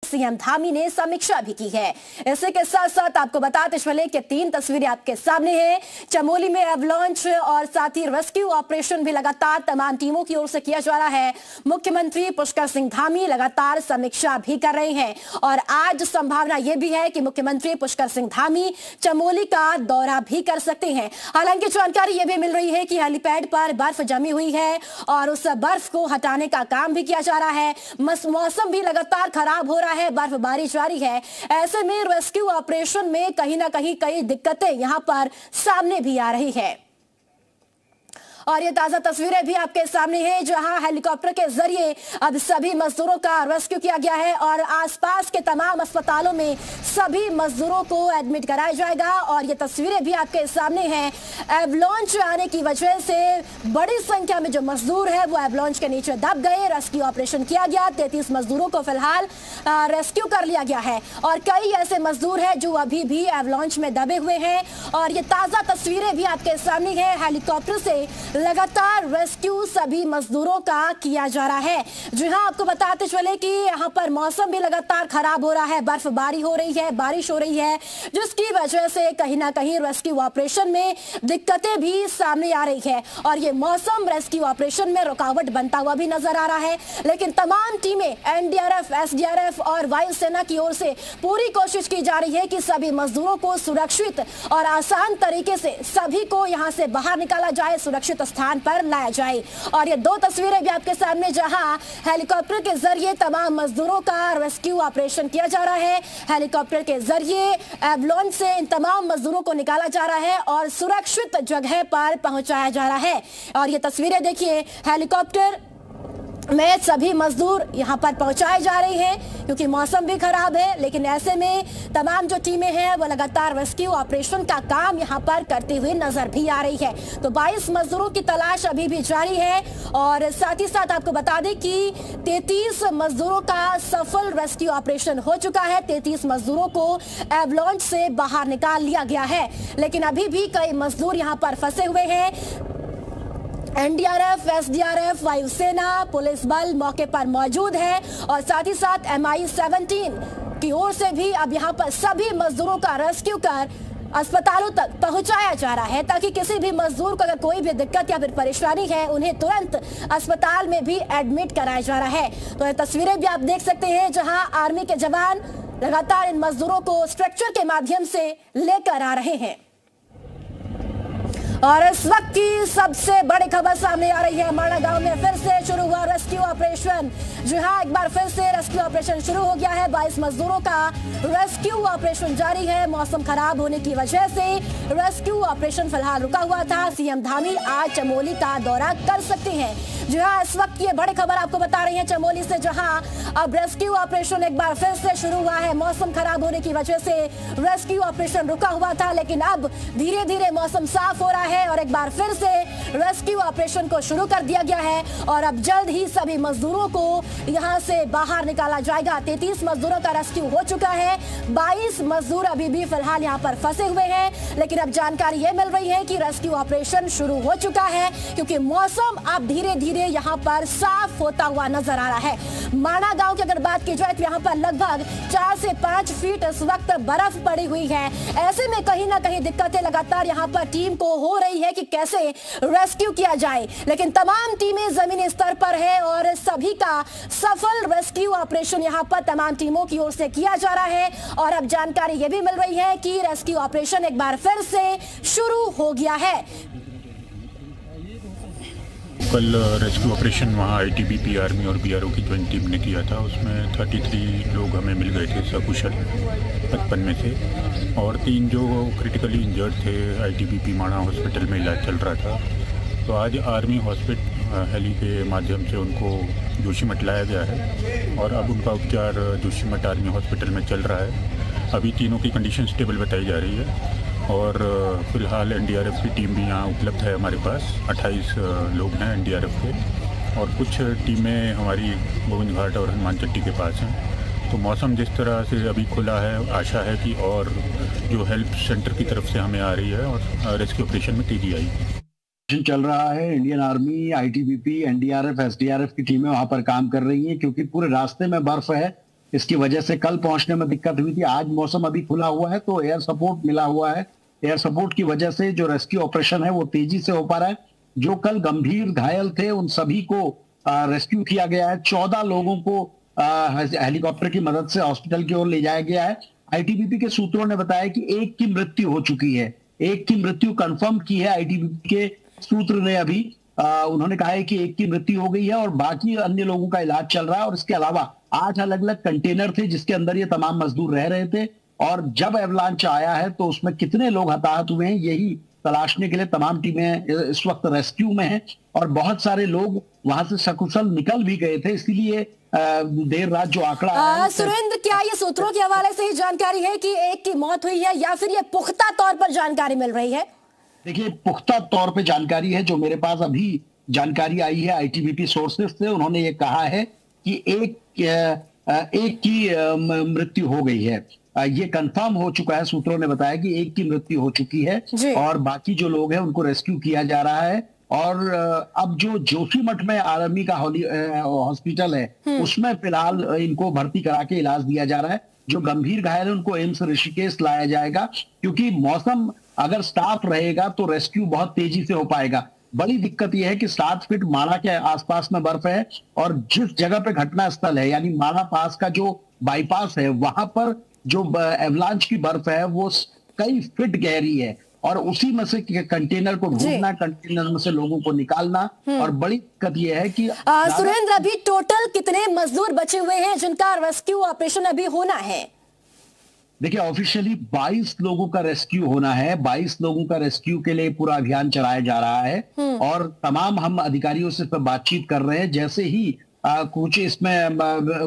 CM Dhami ने समीक्षा भी की है। इसी के साथ साथ आपको बताते चले कि 3 तस्वीरें आपके सामने हैं। चमोली में एवलांच और साथ ही रेस्क्यू ऑपरेशन भी लगातार तमाम टीमों की ओर से किया जा रहा है। मुख्यमंत्री पुष्कर सिंह धामी लगातार समीक्षा भी कर रहे हैं और आज संभावना यह भी है कि मुख्यमंत्री पुष्कर सिंह धामी चमोली का दौरा भी कर सकते हैं। हालांकि जानकारी यह भी मिल रही है कि हेलीपैड पर बर्फ जमी हुई है और उस बर्फ को हटाने का काम भी किया जा रहा है। मौसम भी लगातार खराब हो रहा है, बर्फबारी जारी है। ऐसे में रेस्क्यू ऑपरेशन में कहीं ना कहीं कई दिक्कतें यहां पर सामने भी आ रही है और ये ताजा तस्वीरें भी आपके सामने हैं जहां हेलीकॉप्टर के जरिए अब सभी मजदूरों का रेस्क्यू किया गया है और आसपास के तमाम अस्पतालों में सभी मजदूरों को एडमिट कराया जाएगा। और ये तस्वीरें भी आपके सामने हैं। एवलांच आने की वजह से बड़ी संख्या में जो मजदूर है वो एवलांच के नीचे दब गए। रेस्क्यू ऑपरेशन किया गया, 33 मजदूरों को फिलहाल रेस्क्यू कर लिया गया है और कई ऐसे मजदूर हैं जो अभी भी एवलांच में दबे हुए हैं। और ये ताजा तस्वीरें भी आपके सामने हैं। हेलीकॉप्टर से लगातार रेस्क्यू सभी मजदूरों का किया जा रहा है। जी हां, आपको बताते चले कि यहां पर मौसम भी लगातार खराब हो रहा है, बर्फबारी हो रही है, बारिश हो रही है, जिसकी वजह से कहीं ना कहीं रेस्क्यू ऑपरेशन में दिक्कतें भी सामने आ रही है और ये मौसम रेस्क्यू ऑपरेशन में रुकावट बनता हुआ भी नजर आ रहा है। लेकिन तमाम टीमें एनडीआरएफ, एसडीआरएफ और वायुसेना की ओर से पूरी कोशिश की जा रही है कि सभी मजदूरों को सुरक्षित और आसान तरीके से सभी को यहां से बाहर निकाला जाए, सुरक्षित स्थान पर लाया जाए। और ये 2 तस्वीरें भी आपके सामने जहां हेलीकॉप्टर के जरिए तमाम मजदूरों का रेस्क्यू ऑपरेशन किया जा रहा है। हेलीकॉप्टर के जरिए एवलांच से इन तमाम मजदूरों को निकाला जा रहा है और सुरक्षित जगह पर पहुंचाया जा रहा है। और ये तस्वीरें देखिए, हेलीकॉप्टर में सभी मजदूर यहां पर पहुंचाए जा रहे हैं क्योंकि मौसम भी खराब है। लेकिन ऐसे में तमाम जो टीमें हैं वो लगातार रेस्क्यू ऑपरेशन का काम यहां पर करते हुए नजर भी आ रही है। तो 22 मजदूरों की तलाश अभी भी जारी है और साथ ही साथ आपको बता दें कि 33 मजदूरों का सफल रेस्क्यू ऑपरेशन हो चुका है। 33 मजदूरों को एवलांच से बाहर निकाल लिया गया है, लेकिन अभी भी कई मजदूर यहां पर फंसे हुए हैं। एनडीआरएफ, एसडीआरएफ, वायुसेना, पुलिस बल मौके पर मौजूद है और साथ ही साथ MI-17 की ओर से भी अब यहां पर सभी मजदूरों का रेस्क्यू कर अस्पतालों तक पहुंचाया जा रहा है ताकि किसी भी मजदूर को अगर कोई भी दिक्कत या फिर परेशानी है उन्हें तुरंत अस्पताल में भी एडमिट कराया जा रहा है। तो ये तस्वीरें भी आप देख सकते हैं जहां आर्मी के जवान लगातार इन मजदूरों को स्ट्रक्चर के माध्यम से लेकर आ रहे हैं। और इस वक्त की सबसे बड़ी खबर सामने आ रही है। माणा गांव में फिर से शुरू हुआ रेस्क्यू ऑपरेशन। जी हां, एक बार फिर से रेस्क्यू ऑपरेशन शुरू हो गया है। 22 मजदूरों का रेस्क्यू ऑपरेशन जारी है। मौसम खराब होने की वजह से रेस्क्यू ऑपरेशन फिलहाल रुका हुआ था। सीएम धामी आज चमोली का दौरा कर सकते हैं। जी हां, इस वक्त ये बड़ी खबर आपको बता रही है चमोली से, जहां अब रेस्क्यू ऑपरेशन एक बार फिर से शुरू हुआ है। मौसम खराब होने की वजह से रेस्क्यू ऑपरेशन रुका हुआ था, लेकिन अब धीरे धीरे मौसम साफ हो रहा है और एक बार फिर से रेस्क्यू ऑपरेशन को शुरू कर दिया गया है और अब जल्द ही सभी मजदूरों को यहां से बाहर निकाला जाएगा। 33 मजदूरों का रेस्क्यू हो चुका है। 22 मजदूर अभी भी फिलहाल यहां पर फंसे हुए हैं, लेकिन अब जानकारी यह मिल रही है कि रेस्क्यू ऑपरेशन शुरू हो चुका है क्योंकि मौसम अब धीरे धीरे यहां पर साफ होता हुआ नजर आ रहा है। माणा गांव की अगर बात की जाए तो यहां पर लगभग 4 से 5 फीट इस वक्त बर्फ पड़ी हुई है। ऐसे में कहीं ना कहीं दिक्कतें लगातार यहां पर टीम को हो रही है कि कैसे रेस्क्यू किया जाए, लेकिन तमाम टीमें जमीनी स्तर पर है और सभी का सफल रेस्क्यू ऑपरेशन यहां पर तमाम टीमों की ओर से किया जा रहा है। और अब जानकारी यह भी मिल रही है कि रेस्क्यू ऑपरेशन एक बार फिर से शुरू हो गया है। कल रेस्क्यू ऑपरेशन वहाँ आईटीबीपी, आर्मी और बीआरओ की ज्वाइंट टीम ने किया था। उसमें 33 लोग हमें मिल गए थे सकुशल 55 में से, और 3 जो क्रिटिकली इंजर्ड थे आईटीबीपी माणा हॉस्पिटल में इलाज चल रहा था। तो आज आर्मी हॉस्पिटल हेली के माध्यम से उनको जोशीमठ लाया गया है और अब उनका उपचार जोशीमठ आर्मी हॉस्पिटल में चल रहा है। अभी तीनों की कंडीशन स्टेबल बताई जा रही है और फिलहाल एनडीआरएफ की टीम भी यहाँ उपलब्ध है हमारे पास। 28 लोग हैं एनडीआरएफ के और कुछ टीमें हमारी गोविंद घाट और हनुमान चट्टी के पास हैं। तो मौसम जिस तरह से अभी खुला है, आशा है कि और जो हेल्प सेंटर की तरफ से हमें आ रही है और रेस्क्यू ऑपरेशन में तेजी आई। चल रहा है। Indian army, ITBP, NDRF, SDRF की टीमें वहां पर काम कर रही हैं क्योंकि पूरे रास्ते में बर्फ है इसकी वजह से कल पहुंचने में दिक्कत हुई थी। आज मौसम अभी खुला हुआ है तो एयर सपोर्ट मिला हुआ है। एयर सपोर्ट की वजह से जो रेस्क्यू ऑपरेशन है वो तेजी से हो पा रहा है। जो कल गंभीर घायल थे उन सभी को रेस्क्यू किया गया है। 14 लोगों को हेलीकॉप्टर की मदद से हॉस्पिटल की ओर ले जाया गया है। आईटीबीपी के सूत्रों ने बताया कि एक की मृत्यु हो चुकी है, एक की मृत्यु कंफर्म की है आईटीबीपी के सूत्र ने अभी। उन्होंने कहा है कि एक की मृत्यु हो गई है और बाकी अन्य लोगों का इलाज चल रहा है। और इसके अलावा 8 अलग अलग कंटेनर थे जिसके अंदर ये तमाम मजदूर रह रहे थे, और जब एवलांच आया है तो उसमें कितने लोग हताहत हुए हैं यही तलाशने के लिए तमाम टीमें इस वक्त रेस्क्यू में हैं। और बहुत सारे लोग वहां से सकुशल निकल भी गए थे, इसीलिए देर रात जो आंकड़ा आया सुरेंद्र, क्या ये सूत्रों के हवाले से ही जानकारी है कि एक की मौत हुई है या फिर ये पुख्ता तौर पर जानकारी मिल रही है? देखिए, पुख्ता तौर पे जानकारी है। जो मेरे पास अभी जानकारी आई है आईटीबीपी सोर्सेस से, उन्होंने ये कहा है कि एक की मृत्यु हो गई है। ये कंफर्म हो चुका है। सूत्रों ने बताया कि एक की मृत्यु हो चुकी है और बाकी जो लोग हैं उनको रेस्क्यू किया जा रहा है। और अब जो जोशीमठ में आर्मी का हॉस्पिटल है उसमें फिलहाल इनको भर्ती करा के इलाज दिया जा रहा है। जो गंभीर घायल है उनको एम्स ऋषिकेश लाया जाएगा, क्योंकि मौसम अगर साफ रहेगा तो रेस्क्यू बहुत तेजी से हो पाएगा। बड़ी दिक्कत यह है कि 7 फीट माड़ा के आसपास में बर्फ है और जिस जगह पे घटना स्थल है यानी माड़ा पास का जो बाईपास है वहां पर जो एवलांच की बर्फ है वो कई फीट गहरी है और उसी में से कंटेनर को ढूंढना, कंटेनर में से लोगों को निकालना। और बड़ी दिक्कत यह है कि सुरेंद्र, अभी टोटल कितने मजदूर बचे हुए हैं जिनका रेस्क्यू ऑपरेशन अभी होना है? देखिए, ऑफिशियली 22 लोगों का रेस्क्यू होना है। 22 लोगों का रेस्क्यू के लिए पूरा अभियान चलाया जा रहा है और तमाम हम अधिकारियों से इस पर बातचीत कर रहे हैं। जैसे ही कुछ इसमें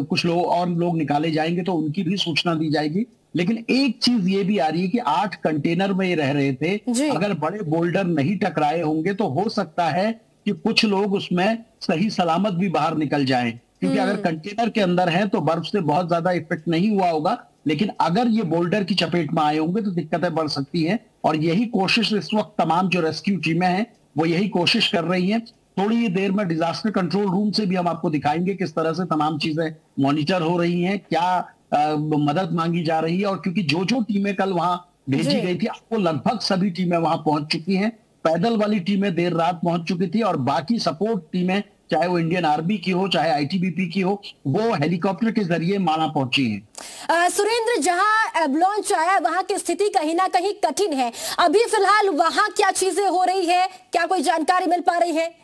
कुछ लोग और लोग निकाले जाएंगे तो उनकी भी सूचना दी जाएगी। लेकिन एक चीज ये भी आ रही है कि 8 कंटेनर में ये रह रहे थे, अगर बड़े बोल्डर नहीं टकराए होंगे तो हो सकता है कि कुछ लोग उसमें सही सलामत भी बाहर निकल जाएं, क्योंकि अगर कंटेनर के अंदर है तो बर्फ से बहुत ज्यादा इफेक्ट नहीं हुआ होगा, लेकिन अगर ये बोल्डर की चपेट में आए होंगे तो दिक्कतें बढ़ सकती हैं। और यही कोशिश इस वक्त तमाम जो रेस्क्यू टीमें हैं वो यही कोशिश कर रही हैं। थोड़ी ही देर में डिजास्टर कंट्रोल रूम से भी हम आपको दिखाएंगे किस तरह से तमाम चीजें मॉनिटर हो रही हैं, क्या मदद मांगी जा रही है। और क्योंकि जो जो टीमें कल वहां भेजी गई थी वो लगभग सभी टीमें वहां पहुंच चुकी हैं। पैदल वाली टीमें देर रात पहुंच चुकी थी और बाकी सपोर्ट टीमें, चाहे वो इंडियन आर्मी की हो चाहे आईटीबीपी की हो, वो हेलीकॉप्टर के जरिए माना पहुंची हैं। सुरेंद्र, जहां एवलांच आया वहां की स्थिति कहीं ना कहीं कठिन है। अभी फिलहाल वहां क्या चीजें हो रही है, क्या कोई जानकारी मिल पा रही है?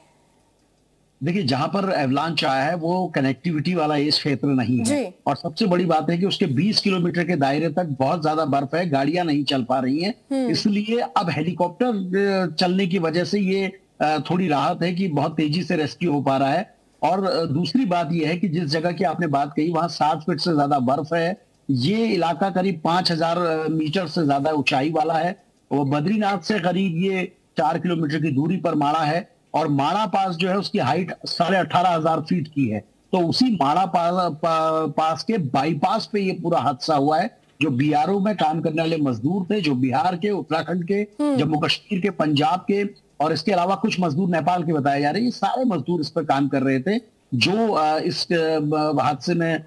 देखिए, जहां पर एवलांच आया है वो कनेक्टिविटी वाला ये क्षेत्र नहीं है और सबसे बड़ी बात है कि उसके 20 किलोमीटर के दायरे तक बहुत ज्यादा बर्फ है, गाड़ियां नहीं चल पा रही हैं। इसलिए अब हेलीकॉप्टर चलने की वजह से ये थोड़ी राहत है कि बहुत तेजी से रेस्क्यू हो पा रहा है। और दूसरी बात यह है कि जिस जगह की आपने बात कही वहां 7 फीट से ज्यादा बर्फ है। ये इलाका करीब 5000 मीटर से ज्यादा ऊंचाई वाला है। वो बद्रीनाथ से करीब ये 4 किलोमीटर की दूरी पर माड़ा है और माड़ा पास जो है उसकी हाइट 18,500 फीट की है। तो उसी माड़ा पास के बाईपास पे ये पूरा हादसा हुआ है। जो बीआरओ में काम करने वाले मजदूर थे, जो बिहार के, उत्तराखंड के, जम्मू कश्मीर के, पंजाब के और इसके अलावा कुछ मजदूर नेपाल के बताए जा रहे हैं, ये सारे मजदूर इस पर काम कर रहे थे। जो इस हादसे में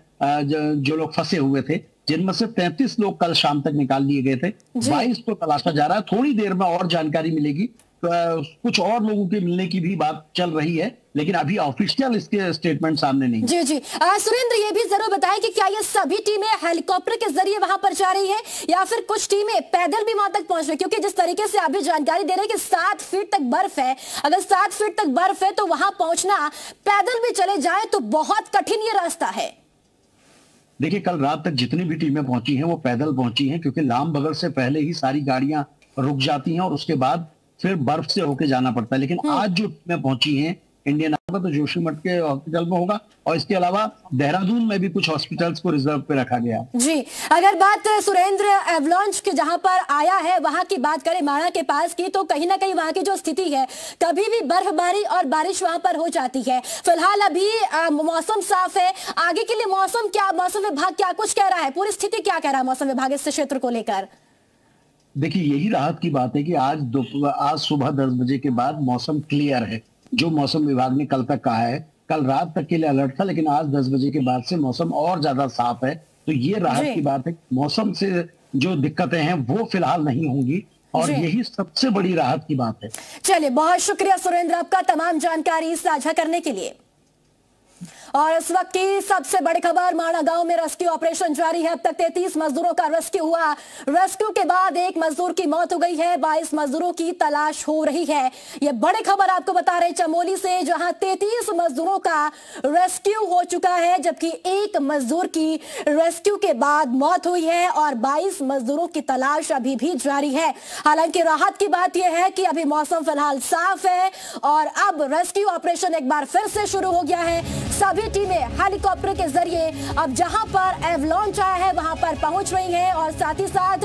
जो लोग फंसे हुए थे, जिनमें से 33 लोग कल शाम तक निकाल लिए गए थे, 22 को तलाशा जा रहा है। थोड़ी देर में और जानकारी मिलेगी, कुछ और लोगों के मिलने की भी बात चल रही है, लेकिन अभी ऑफिशियल इसके स्टेटमेंट सामने नहीं। जी जी, सुरेंद्र, ये भी जरूर बताएं कि क्या ये सभी टीमें हेलीकॉप्टर के जरिए वहां पर जा रही है या फिर कुछ टीमें पैदल भी वहां तक पहुंच रही है? क्योंकि जिस तरीके से अभी जानकारी दे रहे हैं कि 7 फीट तक बर्फ है, अगर 7 फीट तक बर्फ है तो वहां पहुंचना, पैदल भी चले जाए तो बहुत कठिन ये रास्ता है। देखिए, कल रात तक जितनी भी टीमें पहुंची हैं वो पैदल पहुंची हैं, क्योंकि लाम बगल से पहले ही सारी गाड़ियां रुक जाती हैं और उसके बाद फिर बर्फ से होके जाना पड़ता है। लेकिन आज जो टीमें पहुंची हैं इंडियन आर्मी तो जोशीमठ के हॉस्पिटल में होगा और इसके अलावा देहरादून में भी कुछ हॉस्पिटल्स को रिजर्व पे रखा गया। जी, अगर बात सुरेंद्र एवलांच के जहां पर आया है वहां की बात करें, माड़ा के पास की, तो कहीं ना कहीं वहां की जो स्थिति है, कभी भी बर्फबारी और बारिश वहां पर हो जाती है। फिलहाल अभी मौसम साफ है, आगे के लिए मौसम विभाग क्या कुछ कह रहा है, पूरी स्थिति क्या कह रहा है मौसम विभाग इस क्षेत्र को लेकर? देखिए, यही राहत की बात है कि आज सुबह 10 बजे के बाद मौसम क्लियर है। जो मौसम विभाग ने कल तक कहा है, कल रात तक के लिए अलर्ट था, लेकिन आज 10 बजे के बाद से मौसम और ज्यादा साफ है। तो ये राहत की बात है। मौसम से जो दिक्कतें हैं वो फिलहाल नहीं होंगी और यही सबसे बड़ी राहत की बात है। चलिए, बहुत शुक्रिया सुरेंद्र आपका तमाम जानकारी साझा करने के लिए। और इस वक्त की सबसे बड़ी खबर, माणा गांव में रेस्क्यू ऑपरेशन जारी है। अब तक 33 मजदूरों का रेस्क्यू हुआ। रेस्क्यू के बाद एक मजदूर की मौत हो गई है, 22 मजदूरों की तलाश हो रही है। यह बड़ी खबर आपको बता रहे चमोली से, जहां 33 मजदूरों का रेस्क्यू हो चुका है, जबकि एक मजदूर की रेस्क्यू के बाद मौत हुई है और 22 मजदूरों की तलाश अभी भी जारी है। हालांकि राहत की बात यह है कि अभी मौसम फिलहाल साफ है और अब रेस्क्यू ऑपरेशन एक बार फिर से शुरू हो गया है। सभी टीमें हेलीकॉप्टर के जरिए अब जहां पर एवलांच आया है वहां पर पहुंच रही हैं और साथ ही साथ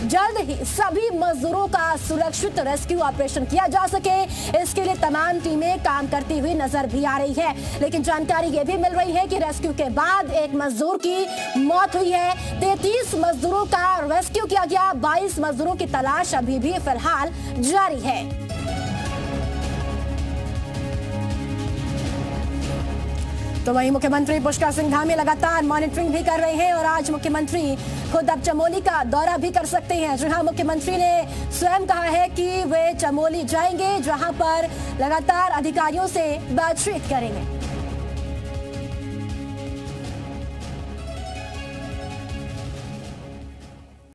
जल्द ही सभी मजदूरों का सुरक्षित रेस्क्यू ऑपरेशन किया जा सके, इसके लिए तमाम टीमें काम करती हुई नजर भी आ रही है। लेकिन जानकारी यह भी मिल रही है कि रेस्क्यू के बाद एक मजदूर की मौत हुई है। 33 मजदूरों का रेस्क्यू किया गया, 22 मजदूरों की तलाश अभी भी फिलहाल जारी है। तो वहीं मुख्यमंत्री पुष्कर सिंह धामी लगातार मॉनिटरिंग भी कर रहे हैं और आज मुख्यमंत्री खुद अब चमोली का दौरा भी कर सकते हैं। जहां मुख्यमंत्री ने स्वयं कहा है कि वे चमोली जाएंगे, जहां पर लगातार अधिकारियों से बातचीत करेंगे।